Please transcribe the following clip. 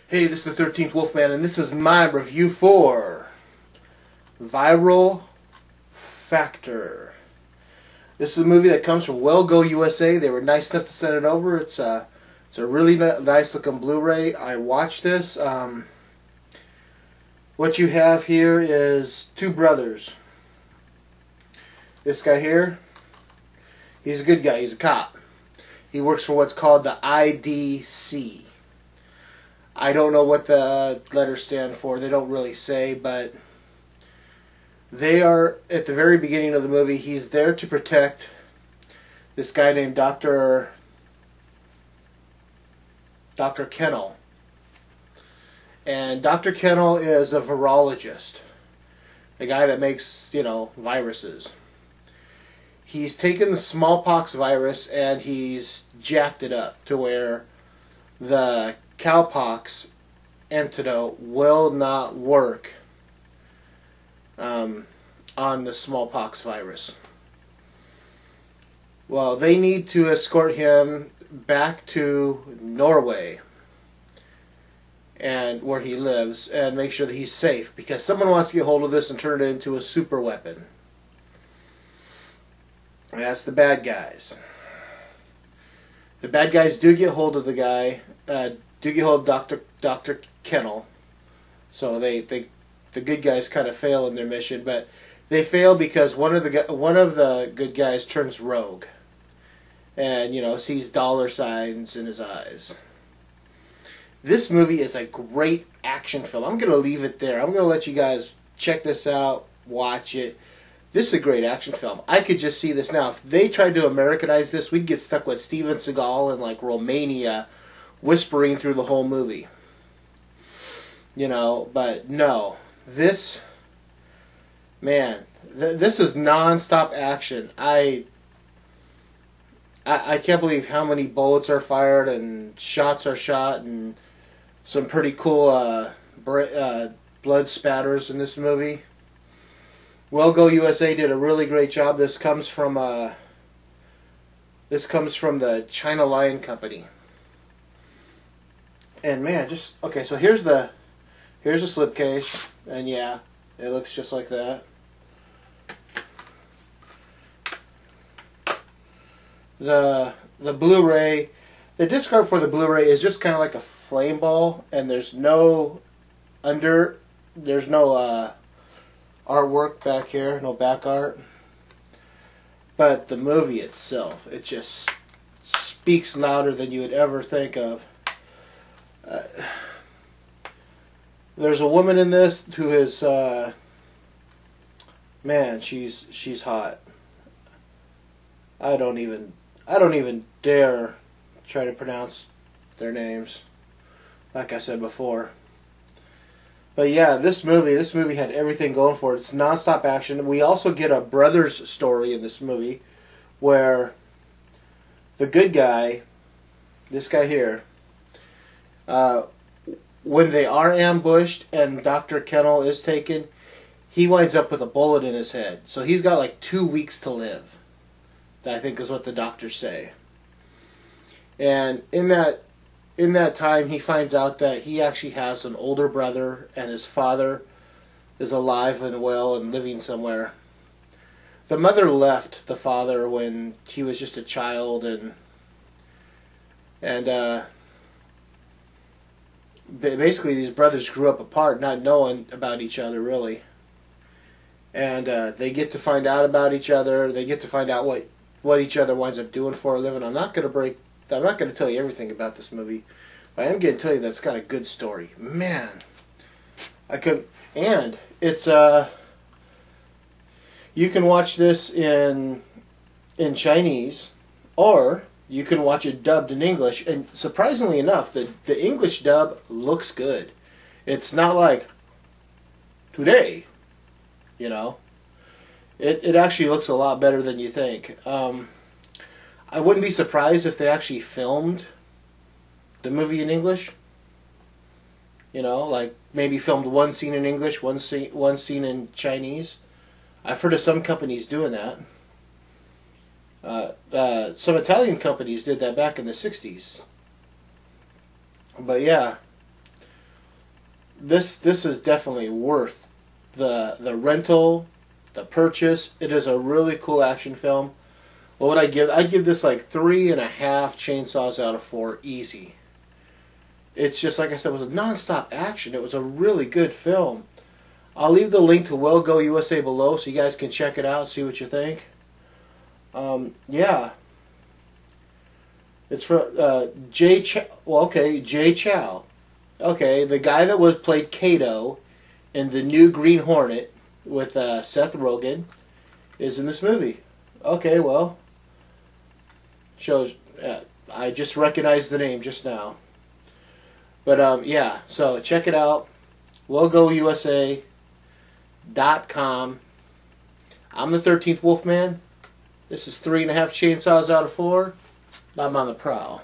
Hey, this is the 13th Wolfman, and this is my review for Viral Factor. This is a movie that comes from Well Go USA. They were nice enough to send it over. It's a really nice looking Blu-ray. I watched this. What you have here is two brothers. This guy here, he's a good guy. He's a cop. He works for what's called the IDC. I don't know what the letters stand for. They don't really say, but they are, at the very beginning of the movie, he's there to protect this guy named Dr. Kennel. And Dr. Kennel is a virologist. The guy that makes, viruses. He's taken the smallpox virus and he's jacked it up to where the cowpox antidote will not work on the smallpox virus. Well, they need to escort him back to Norway and where he lives and make sure that he's safe, because someone wants to get hold of this and turn it into a super weapon. And that's the bad guys. The bad guys do get hold of the guy, do get hold of Dr. Kennel. So the good guys kind of fail in their mission, but they fail because one of the good guys turns rogue, and sees dollar signs in his eyes. This movie is a great action film. I'm going to leave it there. I'm going to let you guys check this out, watch it. This is a great action film. I could just see this now. If they tried to Americanize this, we'd get stuck with Steven Seagal in like Romania whispering through the whole movie. But no. This, man, this is non-stop action. I can't believe how many bullets are fired and shots are shot and some pretty cool blood spatters in this movie. Well Go USA did a really great job. This comes from the China Lion Company. And man, okay, so here's the slipcase, and yeah, it looks just like that. The Blu-ray, the disc art for the Blu-ray is just kind of like a flame ball, and there's no artwork back here, no back art. But the movie itself, it just speaks louder than you would ever think of. There's a woman in this who is, man, she's hot. I don't even dare try to pronounce their names, like I said before. But yeah, this movie had everything going for it. It's non-stop action. We also get a brother's story in this movie, where the good guy, this guy here, when they are ambushed and Dr. Kennel is taken, he winds up with a bullet in his head. So he's got like 2 weeks to live. That I think is what the doctors say. And in that time, he finds out that he actually has an older brother, and his father is alive and well and living somewhere. The mother left the father when he was just a child, and basically these brothers grew up apart, not knowing about each other really. And they get to find out about each other. They get to find out what each other winds up doing for a living. I'm not going to tell you everything about this movie, but I am going to tell you that it's got a good story. Man, and it's you can watch this in Chinese, or you can watch it dubbed in English. And surprisingly enough, the English dub looks good. It's not like today, It actually looks a lot better than you think. I wouldn't be surprised if they actually filmed the movie in English. Like maybe filmed one scene in English, one scene in Chinese. I've heard of some companies doing that. Some Italian companies did that back in the 60s. But yeah, this is definitely worth the rental, the purchase. It is a really cool action film. What would I give? I'd give this like 3.5 chainsaws out of 4, easy. It's just, like I said, it was a non-stop action. It was a really good film. I'll leave the link to Well Go USA below so you guys can check it out, see what you think. Yeah. It's for Jay Chow. Well, okay, Jay Chow. Okay, the guy that played Kato in the new Green Hornet with Seth Rogen is in this movie. Okay, well, shows. I just recognized the name just now. But yeah, so check it out. WellGoUSA.com. I'm the 13th Wolfman. This is 3.5 chainsaws out of 4. I'm on the prowl.